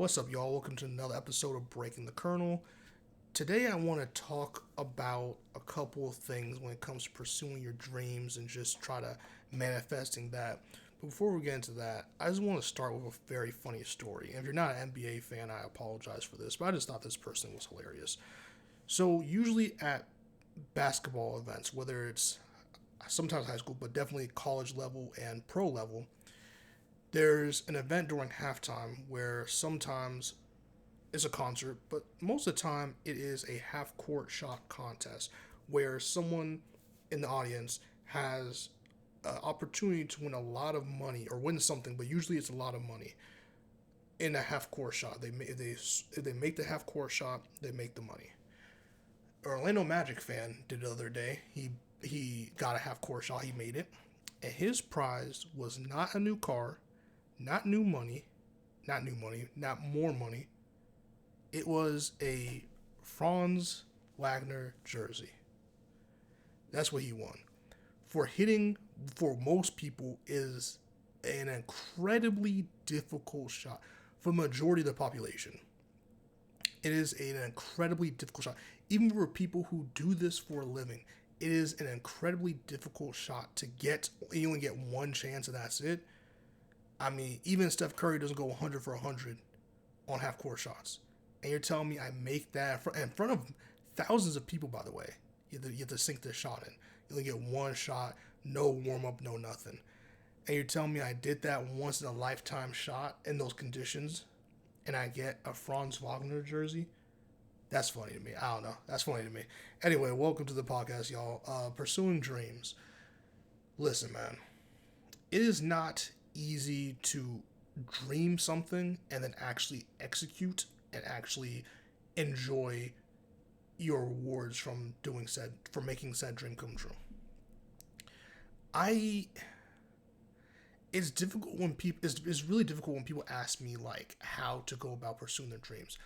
What's up, y'all? Welcome to another episode of Breaking the Kernel. Today, I want to talk about a couple of things when it comes to pursuing your dreams and just try to manifesting that. But before we get into that, I just want to start with a very funny story. And if you're not an NBA fan, I apologize for this, but I just thought this person was hilarious. So, usually at basketball events, whether it's sometimes high school, but definitely college level and pro level, there's an event during halftime where sometimes it's a concert, but most of the time it is a half court shot contest where someone in the audience has an opportunity to win a lot of money or win something, but usually it's a lot of money in a half court shot. If they make the half court shot, they make the money. An Orlando Magic fan did the other day. He got a half court shot. He made it, and his prize was not a new car, not new money, not more money. It was a Franz Wagner jersey. That's what he won. For hitting, for most people, is an incredibly difficult shot. For the majority of the population, it is an incredibly difficult shot. Even for people who do this for a living, it is an incredibly difficult shot to get. You only get one chance, and that's it. I mean, even Steph Curry doesn't go 100 for 100 on half court shots. And you're telling me I make that in front of thousands of people, by the way. You have to sink this shot in. You only get one shot, no warm up, no nothing. And you're telling me I did that once in a lifetime shot in those conditions, and I get a Franz Wagner jersey? That's funny to me. I don't know. That's funny to me. Anyway, welcome to the podcast, y'all. Pursuing dreams. Listen, man. It is not easy to dream something and then actually execute and actually enjoy your rewards from making said dream come true. It's difficult when people it's really difficult when people ask me like how to go about pursuing their dreams,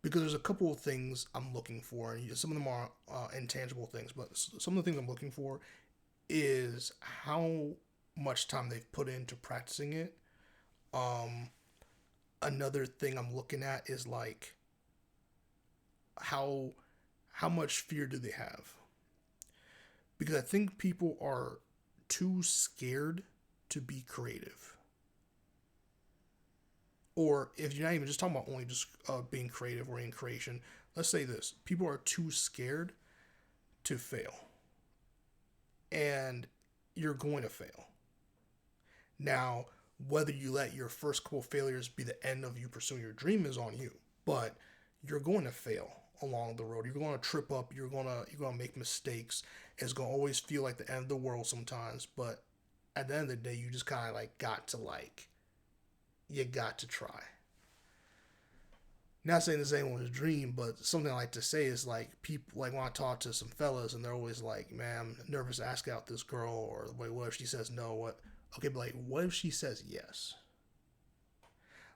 because there's a couple of things I'm looking for, and some of them are intangible things, but some of the things I'm looking for is how much time they've put into practicing it. Um, Another thing I'm looking at is like how much fear do they have? Because I think people are too scared to be creative. Or if you're not even just talking about only just being creative or in creation, let's say this: people are too scared to fail, and you're going to fail. Now, whether you let your first couple failures be the end of you pursuing your dream is on you, but you're going to fail along the road. You're going to trip up. You're gonna make mistakes. It's gonna always feel like the end of the world sometimes, but at the end of the day, you just kind of you got to try. Not saying this ain't one's dream, but something I like to say is like people like when I talk to some fellas and they're always like, "Man, I'm nervous to ask out this girl," or "Wait, what if she says no? What?" Okay, but like, what if she says yes?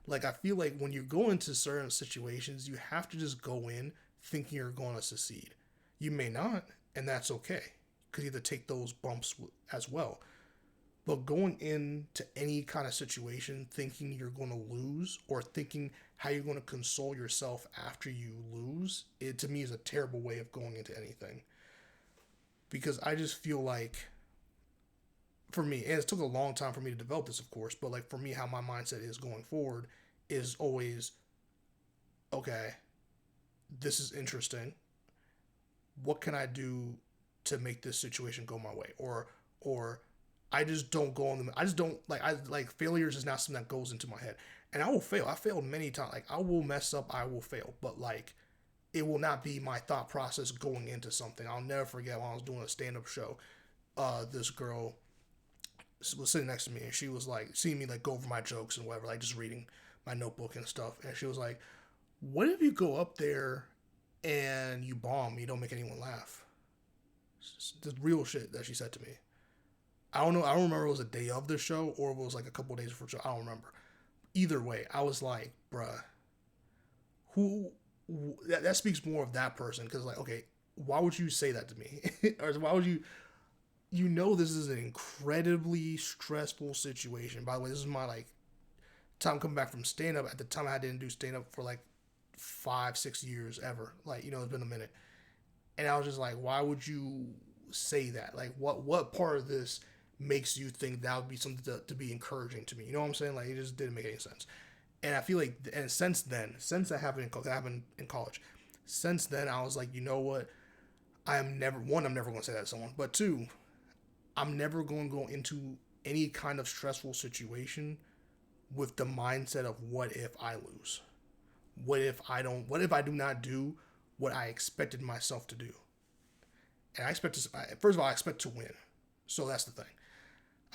Like, I feel like when you go into certain situations, you have to just go in thinking you're going to succeed. You may not, and that's okay, because you have to take those bumps as well. But going into any kind of situation thinking you're going to lose or thinking how you're going to console yourself after you lose, it to me is a terrible way of going into anything. Because I just feel like, for me, and it took a long time for me to develop this, of course, but like for me, how my mindset is going forward is always, okay, this is interesting. What can I do to make this situation go my way? Or I just don't go on the. I just don't like failures is not something that goes into my head, and I will fail. I failed many times. Like I will mess up. I will fail, but like it will not be my thought process going into something. I'll never forget when I was doing a stand up show. This girl was sitting next to me, and she was like seeing me like go over my jokes and whatever, like just reading my notebook and stuff. And she was like, "What if you go up there and you bomb? You don't make anyone laugh?" It's the real shit that she said to me. I don't know. I don't remember if it was a day of the show or it was like a couple of days before the show. I don't remember. Either way, I was like, bruh, who? That speaks more of that person, because like, okay, why would you say that to me? Or why would you? You know, this is an incredibly stressful situation. By the way, this is my like time coming back from stand up, at the time I didn't do stand up for like 5, 6 years ever. Like, it's been a minute. And I was just like, why would you say that? Like, what part of this makes you think that would be something to be encouraging to me? You know what I'm saying? Like, it just didn't make any sense. And I feel like, and since that happened in college, since then I was like, you know what? I'm never going to say that to someone, but two, I'm never going to go into any kind of stressful situation with the mindset of what if I lose? What if I do not do what I expected myself to do? And first of all, I expect to win. So that's the thing.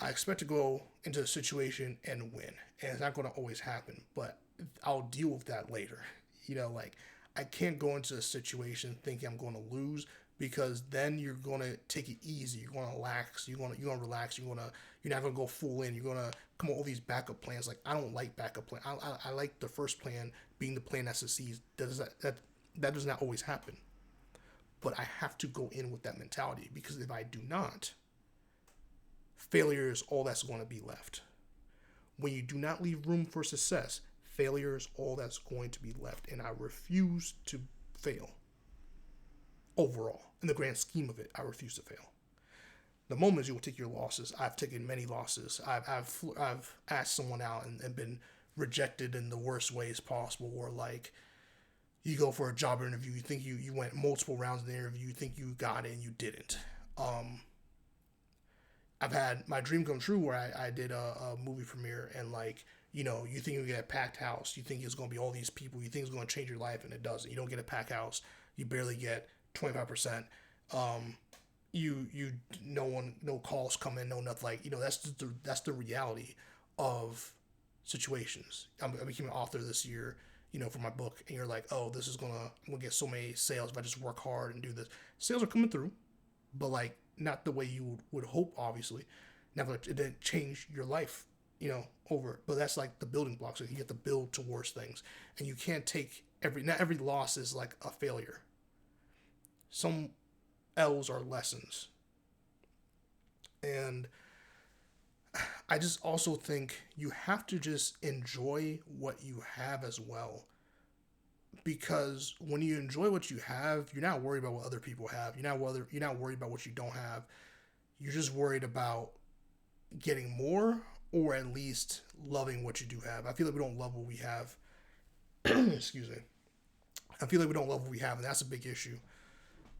I expect to go into a situation and win. And it's not going to always happen, but I'll deal with that later. Like, I can't go into a situation thinking I'm going to lose, because then you're going to take it easy. You're going to relax. You're going to relax. You're not going to go full in. You're going to come up with all these backup plans. Like, I don't like backup plans. I like the first plan being the plan that succeeds. That does not always happen. But I have to go in with that mentality, because if I do not, failure is all that's going to be left. When you do not leave room for success, failure is all that's going to be left. And I refuse to fail. Overall, in the grand scheme of it, I refuse to fail. The moment you will take your losses. I've taken many losses. I've asked someone out and been rejected in the worst ways possible. Or like, you go for a job interview, you think you went multiple rounds in the interview, you think you got it and you didn't. I've had my dream come true where I did a movie premiere, and like, you think you get a packed house, you think it's going to be all these people, you think it's going to change your life, and it doesn't. You don't get a packed house, you barely get 25%. No calls come in, no nothing. Like, that's the reality of situations. I became an author this year, for my book, and you're like, oh, I'm gonna get so many sales if I just work hard and do this. Sales are coming through, but like, not the way you would hope, obviously. Never, it didn't change your life, over. But that's like the building blocks. So you get to build towards things, and you can't take not every loss is like a failure. Some L's are lessons. And I just also think you have to just enjoy what you have as well. Because when you enjoy what you have, you're not worried about what other people have. You're not worried about what you don't have. You're just worried about getting more, or at least loving what you do have. I feel like we don't love what we have. Excuse me. I feel like we don't love what we have, and that's a big issue.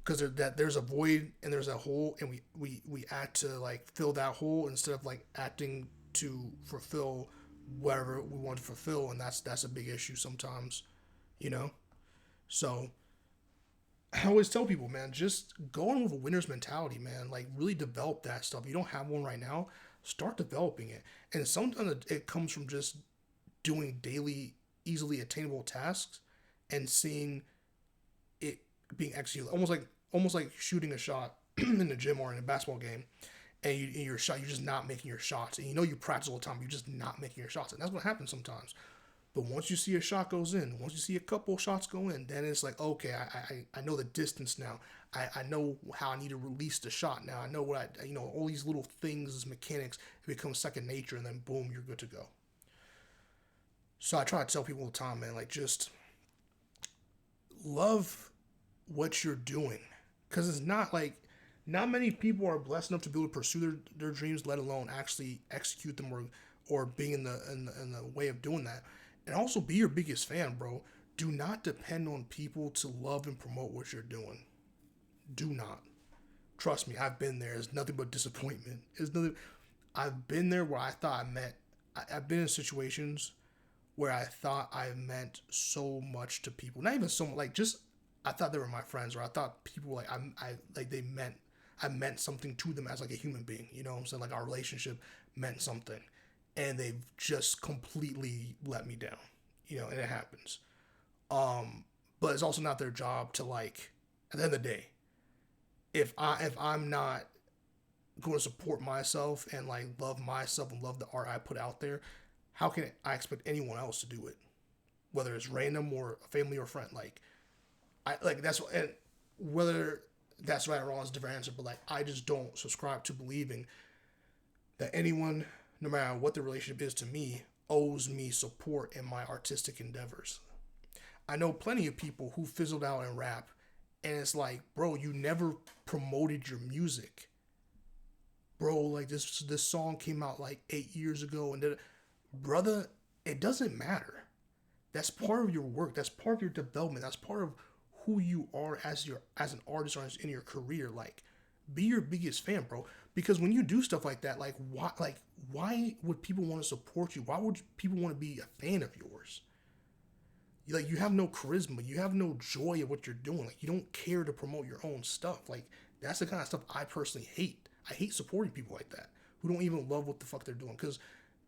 Because there's a void and there's a hole, and we act to like fill that hole instead of like acting to fulfill whatever we want to fulfill, and that's a big issue sometimes, So I always tell people, man, just go in with a winner's mentality, man. Like, really develop that stuff. You don't have one right now, start developing it. And sometimes it comes from just doing daily, easily attainable tasks and seeing it being executed, almost like shooting a shot in the gym or in a basketball game, and you're just not making your shots, and you practice all the time, you're just not making your shots, and that's what happens sometimes. But once you see a shot goes in, once you see a couple shots go in, then it's like, okay, I know the distance now. I know how I need to release the shot now. I know all these little things, these mechanics, it becomes second nature, and then boom, you're good to go. So I try to tell people all the time, man, like, just love what you're doing. Because it's not many people are blessed enough to be able to pursue their dreams, let alone actually execute them or being in the way of doing that. And also be your biggest fan, bro. Do not depend on people to love and promote what you're doing. Do not. Trust me, I've been there. It's nothing but disappointment. I've been there where I thought I've been in situations where I thought I meant so much to people. Not even so much, like, just I thought they were my friends, or I thought people like I meant something to them as like a human being. You know what I'm saying? Like, our relationship meant something, and they've just completely let me down. And it happens. But it's also not their job to, like, at the end of the day, if I'm not going to support myself and like love myself and love the art I put out there, how can I expect anyone else to do it? Whether it's random or a family or friend, that's, and whether that's right or wrong is a different answer, but like, I just don't subscribe to believing that anyone, no matter what the relationship is to me, owes me support in my artistic endeavors. I know plenty of people who fizzled out in rap, and it's like, bro, you never promoted your music, bro. Like this song came out like 8 years ago, and brother, it doesn't matter. That's part of your work. That's part of your development. That's part of who you are as an artist or in your career. Like, be your biggest fan, bro. Because when you do stuff like that, why would people want to support you? Why would people want to be a fan of yours? Like, you have no charisma. You have no joy of what you're doing. Like, you don't care to promote your own stuff. Like, that's the kind of stuff I personally hate. I hate supporting people like that who don't even love what the fuck they're doing. Because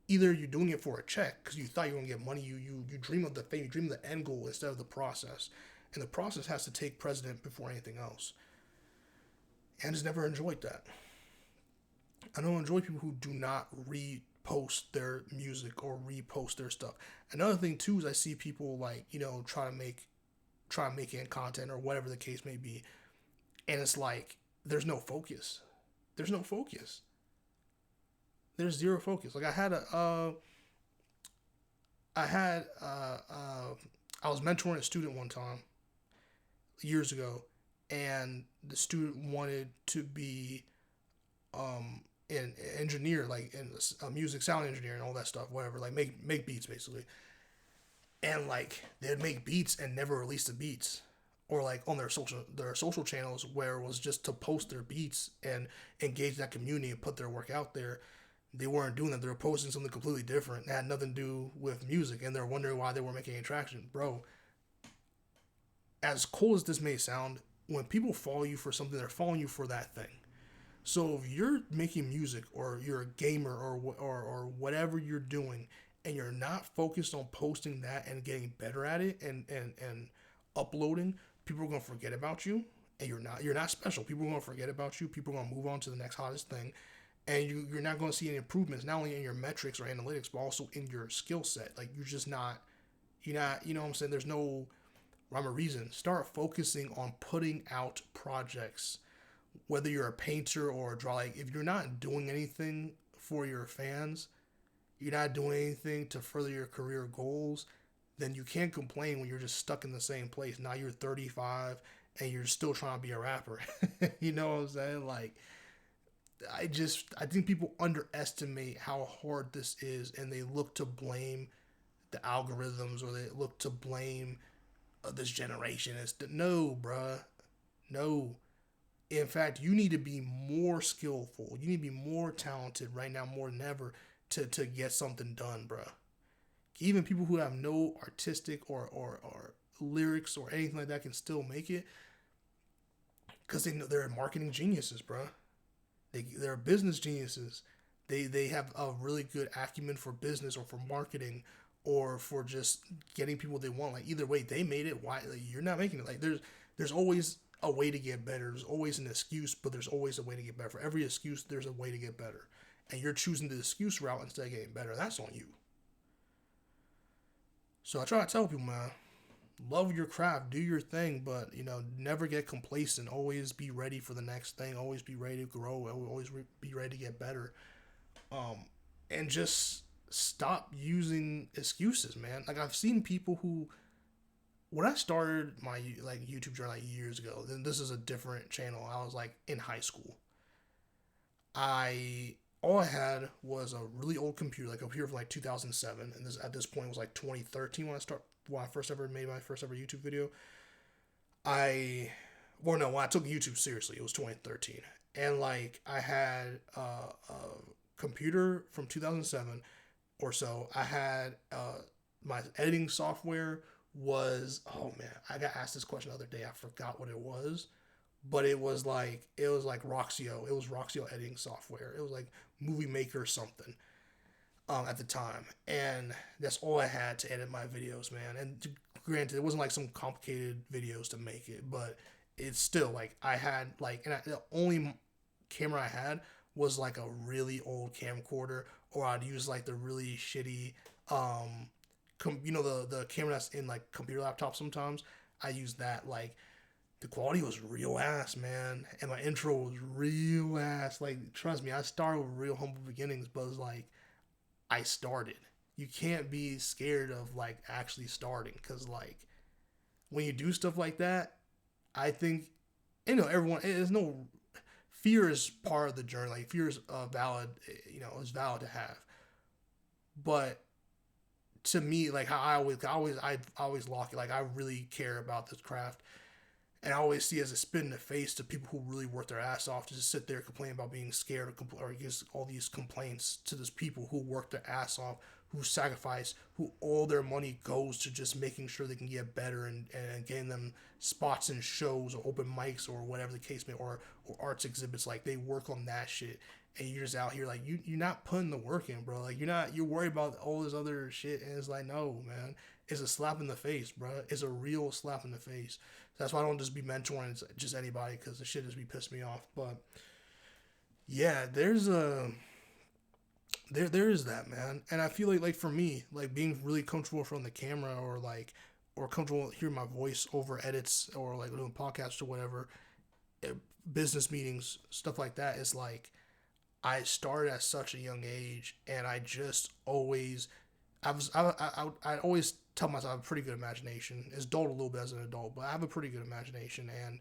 either you're doing it for a check because you thought you were gonna get money. You dream of the fame. You dream of the end goal instead of the process. And the process has to take precedent before anything else. And I just never enjoyed that. I don't enjoy people who do not repost their music or repost their stuff. Another thing too is I see people like, try to make it in content or whatever the case may be, and it's like there's no focus. There's no focus. There's zero focus. Like I was mentoring a student one time years ago, and the student wanted to be an engineer, like in a music sound engineer and all that stuff, whatever, like make beats basically. And like they'd make beats and never release the beats, or like on their social channels where it was just to post their beats and engage that community and put their work out there. They weren't doing that. They were posting something completely different. It had nothing to do with music, and they're wondering why they weren't making any traction. Bro, as cool as this may sound, when people follow you for something, they're following you for that thing. So if you're making music or you're a gamer or whatever you're doing, and you're not focused on posting that and getting better at it and uploading, people are gonna forget about you. And you're not special. People are gonna forget about you. People are gonna move on to the next hottest thing, and you're not gonna see any improvements, not only in your metrics or analytics, but also in your skill set. Like you're not, you know what I'm saying? There's no rhyme or reason. Start focusing on putting out projects, whether you're a painter or a draw. Like, if you're not doing anything for your fans, you're not doing anything to further your career goals, then you can't complain when you're just stuck in the same place. Now you're 35 and you're still trying to be a rapper. You know what I'm saying? Like, I think people underestimate how hard this is, and they look to blame the algorithms, or they look to blame this generation. No, bruh. No. In fact, you need to be more skillful. You need to be more talented right now more than ever to get something done, bruh. Even people who have no artistic or lyrics or anything like that can still make it because they know they're marketing geniuses, bruh. They're business geniuses. They have a really good acumen for business or for marketing or for just getting people they want. Like, either way, they made it. Why, like, you're not making it? Like, there's always a way to get better. There's always an excuse, but there's always a way to get better. For every excuse, there's a way to get better. And you're choosing the excuse route instead of getting better. That's on you. So I try to tell people, man, love your craft, do your thing, but never get complacent. Always be ready for the next thing. Always be ready to grow. Always be ready to get better. And just stop using excuses, man. Like, I've seen people who, when I started my YouTube journey years ago, then this is a different channel. I was like in high school. All I had was a really old computer, like a computer from like 2007, and at this point it was like 2013 when I first ever made my first ever YouTube video. When I took YouTube seriously, it was 2013, and like I had a computer from 2007 or so. I had my editing software was, oh man, I got asked this question the other day. I forgot what it was, but it was like Roxio. It was Roxio editing software. It was like Movie Maker something at the time, and that's all I had to edit my videos, man. And granted, it wasn't like some complicated videos to make it, but it's still like I had the only camera I had was like a really old camcorder, or I'd use like the really shitty the camera that's in like computer laptops sometimes. I use that. Like, the quality was real ass, man, and my intro was real ass. Like, trust me, I started with real humble beginnings, but it's like I started. you can't be scared of like actually starting, because like when you do stuff like that, I think, everyone, there's no, fear is part of the journey. Like fear is valid, is valid to have. But to me, like how I always lock it. Like I really care about this craft, and I always see it as a spit in the face to people who really work their ass off to just sit there complaining about being scared, or gives all these complaints to those people who work their ass off, who sacrifice, who all their money goes to just making sure they can get better, and getting them spots in shows or open mics or whatever the case may, or arts exhibits. Like they work on that shit, and you're just out here like you're not putting the work in, bro. Like you're worried about all this other shit, and it's like, no, man, it's a slap in the face, bro. It's a real slap in the face. That's why I don't just be mentoring just anybody, because the shit just be pissing me off. But yeah, there is that, man. And I feel like for me, like being really comfortable from the camera, or comfortable hearing my voice over edits, or like doing podcasts or whatever, business meetings, stuff like that, is like I started at such a young age, and I just always, I always tell myself I have a pretty good imagination. It's dulled a little bit as an adult, but I have a pretty good imagination, and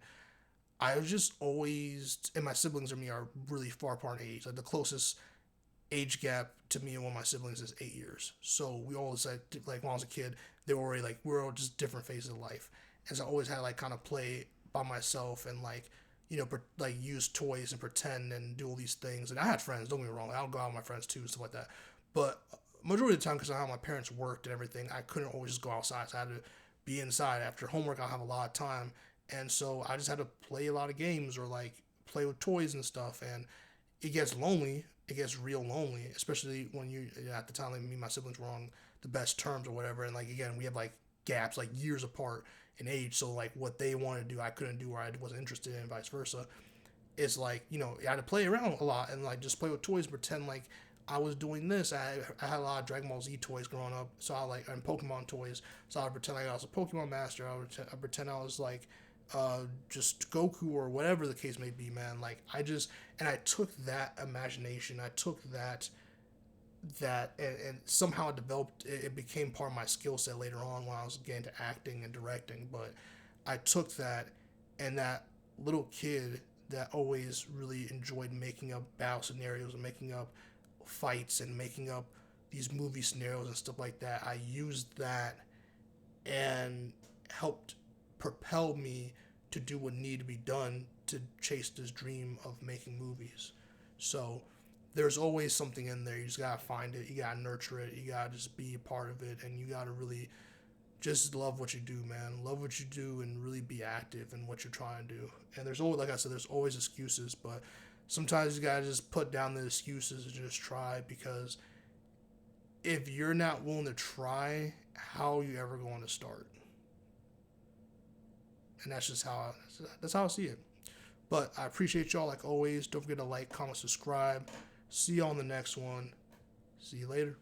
I was just always, and my siblings and me are really far apart in age. Like the closest age gap to me and one of my siblings is 8 years. So we always like when I was a kid, they were already like, we're all just different phases of life, and so I always had to like kind of play by myself, and like, like use toys and pretend and do all these things. And I had friends, don't get me wrong, I would go out with my friends too and stuff like that. But majority of the time, because of how my parents worked and everything, I couldn't always just go outside. So I had to be inside. After homework, I'll have a lot of time, and so I just had to play a lot of games, or like play with toys and stuff. And it gets lonely. It gets real lonely, especially when at the time, like me and my siblings were on the best terms or whatever. And like again, we have like gaps, like years apart in age. So like what they wanted to do, I couldn't do, or I wasn't interested in, and vice versa. It's like, I had to play around a lot, and like just play with toys, pretend like I was doing this. I had a lot of Dragon Ball Z toys growing up, so and Pokemon toys. So I would pretend like I was a Pokemon master. I pretend I was like just Goku or whatever the case may be, man. Like and I took that imagination, I took that and somehow it developed. It became part of my skill set later on when I was getting to acting and directing. But I took that, and that little kid that always really enjoyed making up battle scenarios and making up fights and making up these movie scenarios and stuff like that, I used that and helped propel me to do what needed to be done to chase this dream of making movies. So there's always something in there. You just gotta find it. You gotta nurture it. You gotta just be a part of it, and you gotta really just love what you do, man. Love what you do, and really be active in what you're trying to do. And there's always, like I said, there's always excuses, but sometimes you gotta just put down the excuses and just try, because if you're not willing to try, how are you ever going to start? And that's how I see it. But I appreciate y'all like always. Don't forget to like, comment, subscribe. See you on the next one. See you later.